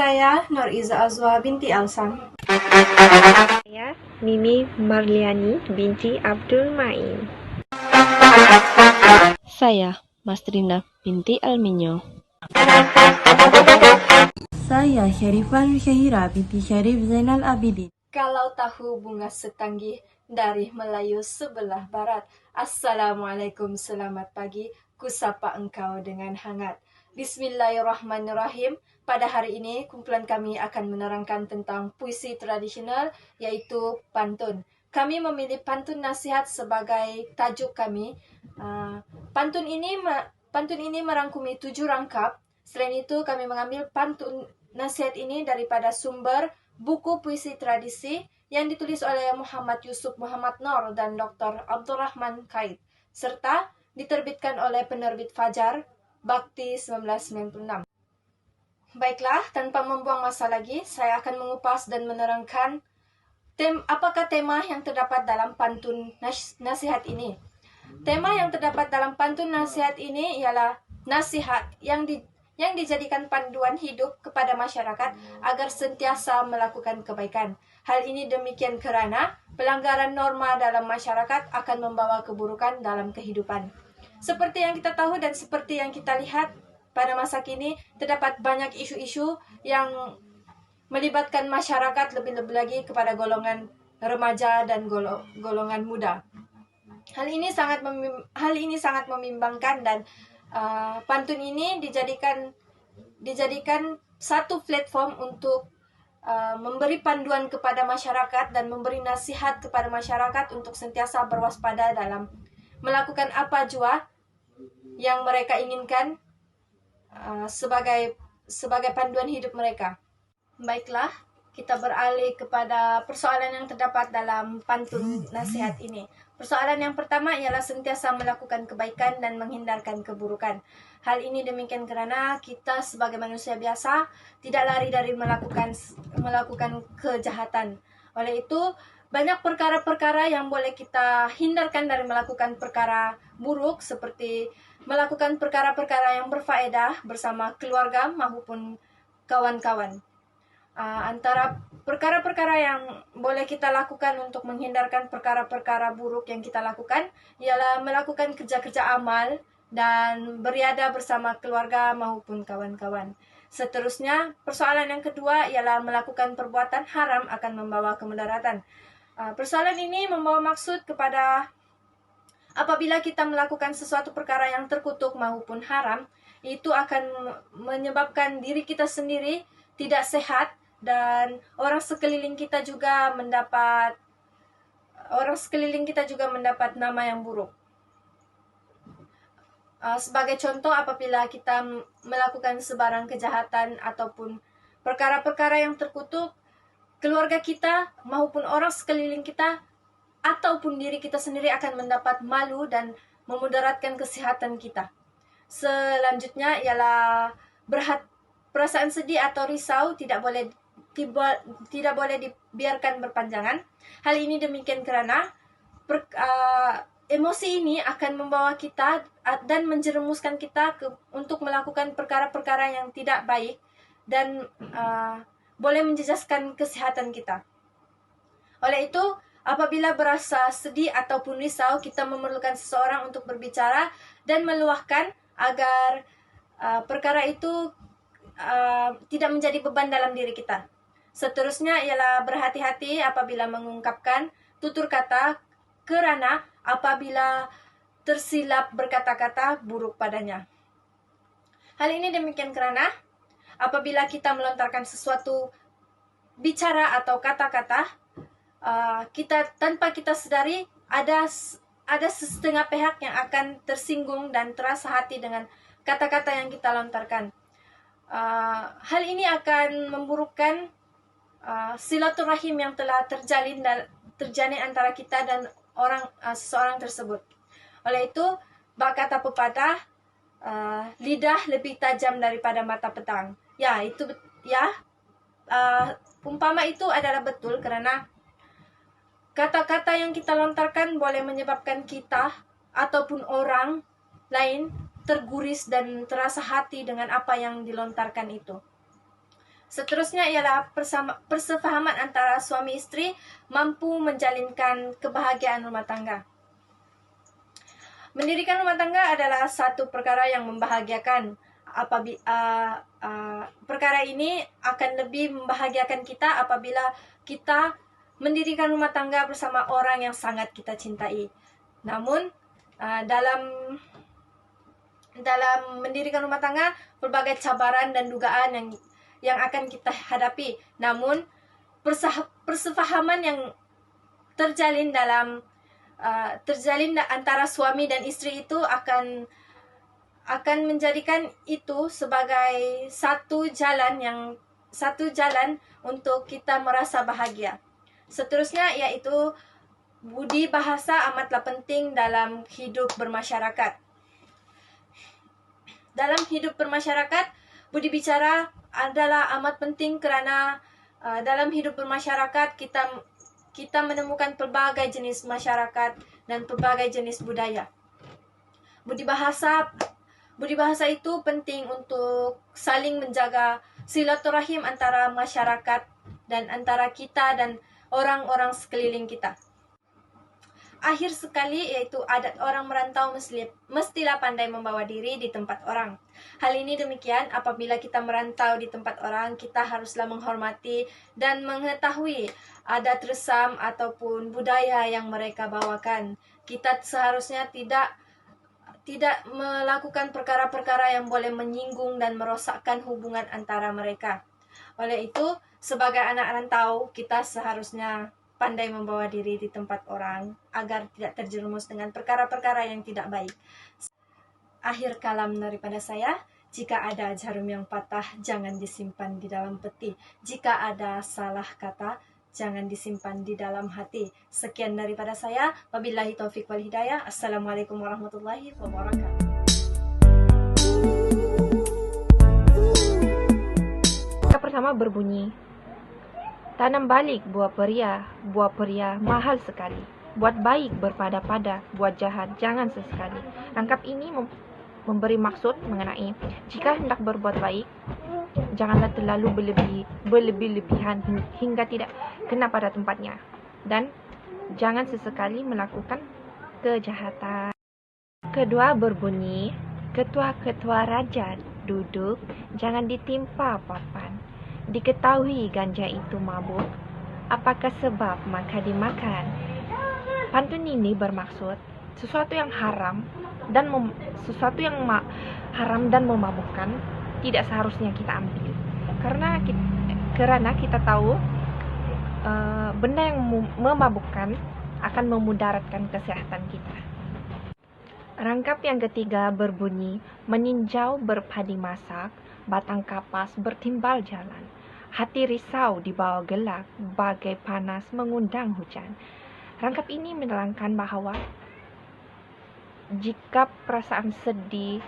Saya Nur Iza Azwa binti Alsan. Saya Mimi Marliani binti Abdul Main. Saya Masrina binti Alminyo. Saya Syarifah Syahira binti Syarif Zainal Abidin. Kalau tahu bunga setanggih dari Melayu sebelah barat. Assalamualaikum, selamat pagi. Kusapa engkau dengan hangat. Bismillahirrahmanirrahim. Pada hari ini, kumpulan kami akan menerangkan tentang puisi tradisional, yaitu pantun. Kami memilih pantun nasihat sebagai tajuk kami. Pantun ini merangkumi 7 rangkap. Selain itu, kami mengambil pantun nasihat ini daripada sumber buku puisi tradisi yang ditulis oleh Muhammad Yusuf Muhammad Nur dan Dr. Abdurrahman Kaid, serta diterbitkan oleh penerbit Fajar Bakti 1996. Baiklah, tanpa membuang masa lagi, saya akan mengupas dan menerangkan apakah tema yang terdapat dalam pantun nasihat ini. Tema yang terdapat dalam pantun nasihat ini ialah nasihat yang dijadikan panduan hidup kepada masyarakat agar sentiasa melakukan kebaikan. Hal ini demikian kerana pelanggaran norma dalam masyarakat akan membawa keburukan dalam kehidupan. Seperti yang kita tahu dan seperti yang kita lihat, pada masa kini terdapat banyak isu-isu yang melibatkan masyarakat, lebih-lebih lagi kepada golongan remaja dan golongan muda. Hal ini sangat membimbangkan dan pantun ini dijadikan satu platform untuk memberi panduan kepada masyarakat dan memberi nasihat kepada masyarakat untuk sentiasa berwaspada dalam melakukan apa jua yang mereka inginkan sebagai panduan hidup mereka. Baiklah, kita beralih kepada persoalan yang terdapat dalam pantun nasihat ini. Persoalan yang pertama ialah sentiasa melakukan kebaikan dan menghindarkan keburukan. Hal ini demikian kerana kita sebagai manusia biasa tidak lari dari melakukan kejahatan. Oleh itu, banyak perkara-perkara yang boleh kita hindarkan dari melakukan perkara buruk, seperti melakukan perkara-perkara yang berfaedah bersama keluarga maupun kawan-kawan. Antara perkara-perkara yang boleh kita lakukan untuk menghindarkan perkara-perkara buruk yang kita lakukan ialah melakukan kerja-kerja amal dan beriadah bersama keluarga maupun kawan-kawan. Seterusnya, persoalan yang kedua ialah melakukan perbuatan haram akan membawa kemudaratan. Persoalan ini membawa maksud kepada apabila kita melakukan sesuatu perkara yang terkutuk maupun haram, itu akan menyebabkan diri kita sendiri tidak sehat dan orang sekeliling kita juga mendapat nama yang buruk. Sebagai contoh, apabila kita melakukan sebarang kejahatan ataupun perkara-perkara yang terkutuk, keluarga kita maupun orang sekeliling kita ataupun diri kita sendiri akan mendapat malu dan memudaratkan kesehatan kita. Selanjutnya ialah perasaan sedih atau risau tidak boleh dibiarkan berpanjangan. Hal ini demikian kerana emosi ini akan membawa kita dan menjerumuskan kita untuk melakukan perkara-perkara yang tidak baik dan boleh menjejaskan kesehatan kita. Oleh itu, apabila berasa sedih ataupun risau, kita memerlukan seseorang untuk berbicara dan meluahkan agar perkara itu tidak menjadi beban dalam diri kita. Seterusnya ialah berhati-hati apabila mengungkapkan tutur kata kerana apabila tersilap berkata-kata buruk padanya. Hal ini demikian kerana apabila kita melontarkan sesuatu bicara atau kata-kata, tanpa kita sadari ada setengah pihak yang akan tersinggung dan terasa hati dengan kata-kata yang kita lontarkan. Hal ini akan memburukkan silaturahim yang telah terjalin antara kita dan seseorang tersebut. Oleh itu, bak kata pepatah, lidah lebih tajam daripada mata pedang. Umpama itu adalah betul kerana kata-kata yang kita lontarkan boleh menyebabkan kita ataupun orang lain terguris dan terasa hati dengan apa yang dilontarkan itu. Seterusnya ialah persefahaman antara suami istri mampu menjalinkan kebahagiaan rumah tangga. Mendirikan rumah tangga adalah satu perkara yang membahagiakan. Perkara ini akan lebih membahagiakan kita apabila kita mendirikan rumah tangga bersama orang yang sangat kita cintai. Namun dalam mendirikan rumah tangga berbagai cabaran dan dugaan yang akan kita hadapi. Namun persefahaman yang terjalin antara suami dan istri itu akan menjadikan itu sebagai satu jalan untuk kita merasa bahagia. Seterusnya yaitu budi bahasa amatlah penting dalam hidup bermasyarakat. Dalam hidup bermasyarakat, budi bicara adalah amat penting kerana dalam hidup bermasyarakat kita menemukan pelbagai jenis masyarakat dan pelbagai jenis budaya. Budi bahasa itu penting untuk saling menjaga silaturahim antara masyarakat dan antara kita dan orang-orang sekeliling kita. Akhir sekali yaitu adat orang merantau mestilah pandai membawa diri di tempat orang. Hal ini demikian apabila kita merantau di tempat orang, kita haruslah menghormati dan mengetahui adat resam ataupun budaya yang mereka bawakan. Kita seharusnya tidak melakukan perkara-perkara yang boleh menyinggung dan merosakkan hubungan antara mereka. Oleh itu, sebagai anak rantau, kita seharusnya pandai membawa diri di tempat orang agar tidak terjerumus dengan perkara-perkara yang tidak baik. Akhir kalam daripada saya, jika ada jarum yang patah, jangan disimpan di dalam peti. Jika ada salah kata, jangan disimpan di dalam hati. Sekian daripada saya. Wabillahi taufiq wal hidayah. Assalamualaikum warahmatullahi wabarakatuh. Kata pertama berbunyi, tanam balik buah peria mahal sekali. Buat baik berpada-pada, buat jahat jangan sesekali. Rangkap ini memberi maksud mengenai jika hendak berbuat baik, janganlah terlalu berlebih-lebihan hingga tidak kena pada tempatnya. Dan jangan sesekali melakukan kejahatan. Kedua berbunyi, ketua-ketua raja duduk, jangan ditimpa papan. Diketahui ganja itu mabuk, apakah sebab maka dimakan? Pantun ini bermaksud sesuatu yang haram dan memabukkan tidak seharusnya kita ambil. Karena kita tahu benda yang memabukkan akan memudaratkan kesehatan kita. Rangkap yang ketiga berbunyi, meninjau berpadi masak, batang kapas bertimbal jalan. Hati risau di bawah gelap, bagai panas mengundang hujan. Rangkap ini menerangkan bahawa jika perasaan sedih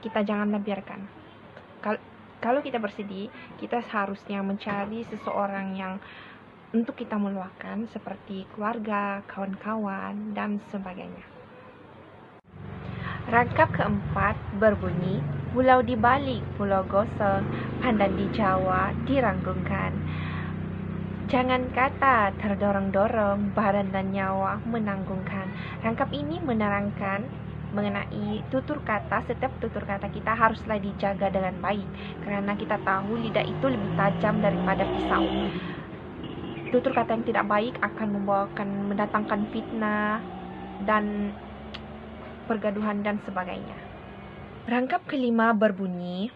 kita janganlah biarkan. Kalau kita bersedih, kita seharusnya mencari seseorang yang untuk kita meluahkan seperti keluarga, kawan-kawan, dan sebagainya. Rangkap keempat berbunyi, pulau di balik, pulau gosong, pandan di Jawa diranggungkan. Jangan kata terdorong-dorong, badan dan nyawa menanggungkan. Rangkap ini menerangkan mengenai tutur kata. Setiap tutur kata kita haruslah dijaga dengan baik, karena kita tahu lidah itu lebih tajam daripada pisau. Tutur kata yang tidak baik akan mendatangkan fitnah dan pergaduhan dan sebagainya. Rangkap kelima berbunyi,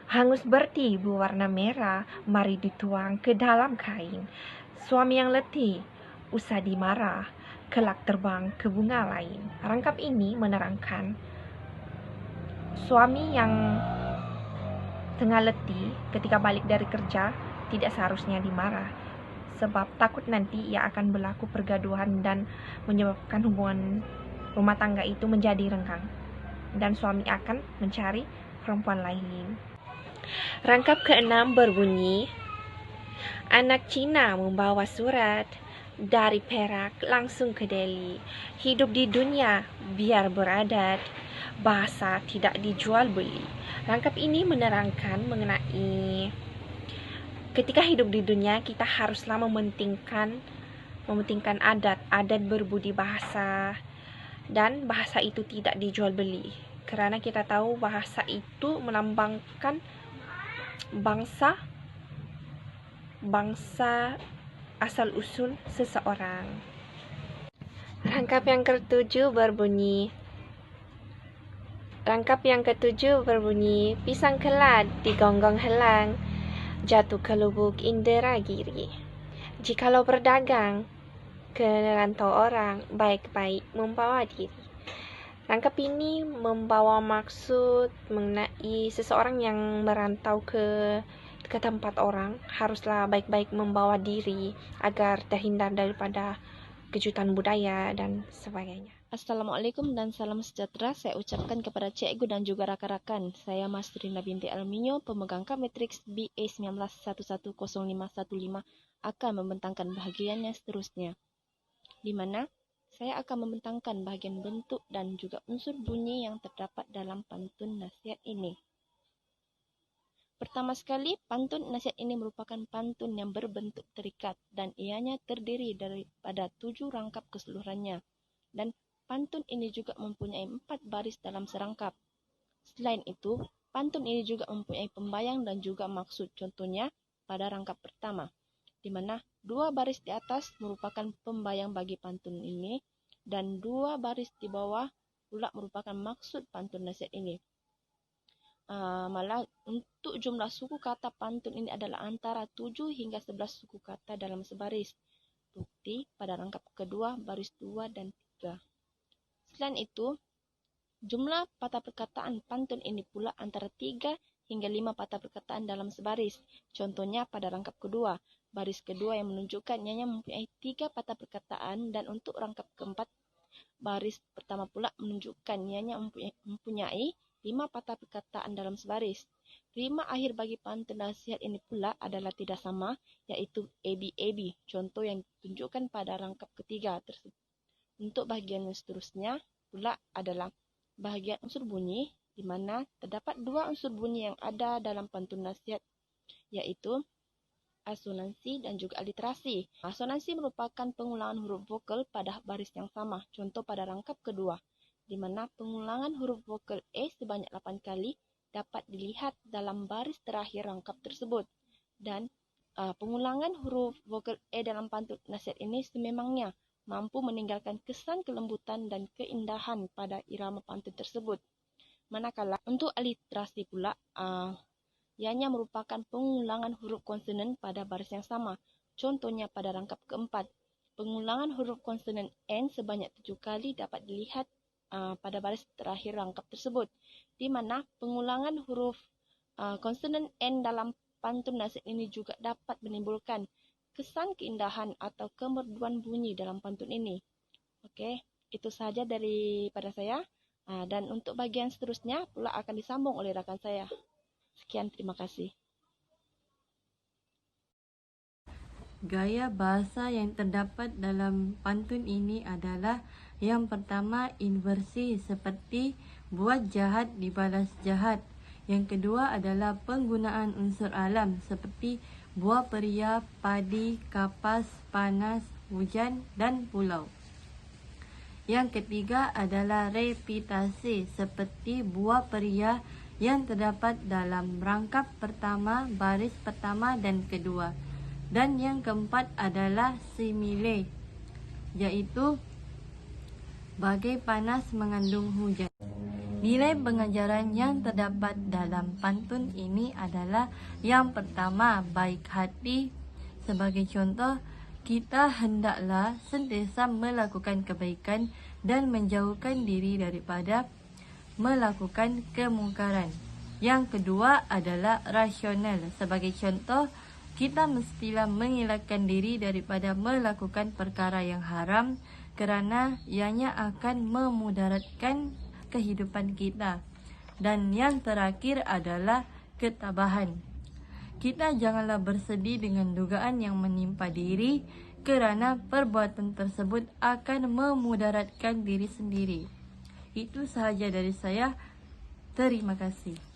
hangus berti berwarna merah, mari dituang ke dalam kain. Suami yang letih, usah dimarah, kelak terbang ke bunga lain. Rangkap ini menerangkan suami yang tengah letih ketika balik dari kerja tidak seharusnya dimarah, sebab takut nanti ia akan berlaku pergaduhan dan menyebabkan hubungan rumah tangga itu menjadi renggang dan suami akan mencari perempuan lain. Rangkap keenam berbunyi, anak Cina membawa surat, Dari Perak langsung ke Delhi. Hidup di dunia biar beradat. Bahasa tidak dijual beli. Rangkap ini menerangkan mengenai ketika hidup di dunia kita haruslah mementingkan adat berbudi bahasa, dan bahasa itu tidak dijual beli. Karena kita tahu bahasa itu melambangkan bangsa asal-usul seseorang. Rangkap yang ketujuh berbunyi, pisang kelat digonggong helang, jatuh ke lubuk Indragiri. Jikalau berdagang ke rantau orang, baik-baik membawa diri. Rangkap ini membawa maksud mengenai seseorang yang merantau ke tempat orang haruslah baik-baik membawa diri agar terhindar daripada kejutan budaya dan sebagainya. Assalamualaikum dan salam sejahtera saya ucapkan kepada cikgu dan juga rakan-rakan. Saya Mastrina binti Alminyo, pemegang Kap Matriks BA 19110515 akan membentangkan bahagiannya seterusnya, di mana saya akan membentangkan bahagian bentuk dan juga unsur bunyi yang terdapat dalam pantun nasihat ini. Pertama sekali, pantun nasihat ini merupakan pantun yang berbentuk terikat dan ianya terdiri daripada 7 rangkap keseluruhannya. Dan pantun ini juga mempunyai 4 baris dalam serangkap. Selain itu, pantun ini juga mempunyai pembayang dan juga maksud. Contohnya pada rangkap pertama, di mana 2 baris di atas merupakan pembayang bagi pantun ini dan 2 baris di bawah pula merupakan maksud pantun nasihat ini. Malah untuk jumlah suku kata pantun ini adalah antara 7 hingga 11 suku kata dalam sebaris. Bukti pada rangkap kedua baris 2 dan 3. Selain itu, jumlah patah perkataan pantun ini pula antara 3 hingga 5 patah perkataan dalam sebaris. Contohnya pada rangkap kedua, baris kedua yang menunjukkan ianya mempunyai 3 patah perkataan, dan untuk rangkap keempat, baris pertama pula menunjukkan ianya mempunyai 5 patah perkataan dalam sebaris. Rima akhir bagi pantun nasihat ini pula adalah tidak sama, yaitu AB. Contoh yang ditunjukkan pada rangkap ketiga tersebut. Untuk bahagian seterusnya pula adalah bahagian unsur bunyi, di mana terdapat 2 unsur bunyi yang ada dalam pantun nasihat, yaitu asonansi dan juga aliterasi. Asonansi merupakan pengulangan huruf vokal pada baris yang sama. Contoh pada rangkap kedua, di mana pengulangan huruf vokal E sebanyak 8 kali dapat dilihat dalam baris terakhir rangkap tersebut. Dan pengulangan huruf vokal E dalam pantun nasihat ini sememangnya mampu meninggalkan kesan kelembutan dan keindahan pada irama pantun tersebut. Manakala untuk aliterasi pula, ianya merupakan pengulangan huruf konsonan pada baris yang sama. Contohnya pada rangkap keempat, pengulangan huruf konsonan N sebanyak 7 kali dapat dilihat pada baris terakhir rangkap tersebut, di mana pengulangan huruf konsonan N dalam pantun nasihat ini juga dapat menimbulkan kesan keindahan atau kemerduan bunyi dalam pantun ini. Oke, itu sahaja daripada saya, dan untuk bagian seterusnya pula akan disambung oleh rakan saya. Sekian, terima kasih. Gaya bahasa yang terdapat dalam pantun ini adalah yang pertama inversi seperti buat jahat dibalas jahat. Yang kedua adalah penggunaan unsur alam seperti buah peria, padi, kapas, panas, hujan dan pulau. Yang ketiga adalah repitasi seperti buah peria yang terdapat dalam rangkap pertama, baris pertama dan kedua. Dan yang keempat adalah simile, iaitu bagai panas mengandung hujan. Nilai pengajaran yang terdapat dalam pantun ini adalah yang pertama, baik hati. Sebagai contoh, kita hendaklah sentiasa melakukan kebaikan dan menjauhkan diri daripada melakukan kemungkaran. Yang kedua adalah rasional. Sebagai contoh, kita mestilah mengelakkan diri daripada melakukan perkara yang haram kerana ianya akan memudaratkan kehidupan kita. Dan yang terakhir adalah ketabahan. Kita janganlah bersedih dengan dugaan yang menimpa diri kerana perbuatan tersebut akan memudaratkan diri sendiri. Itu sahaja dari saya. Terima kasih.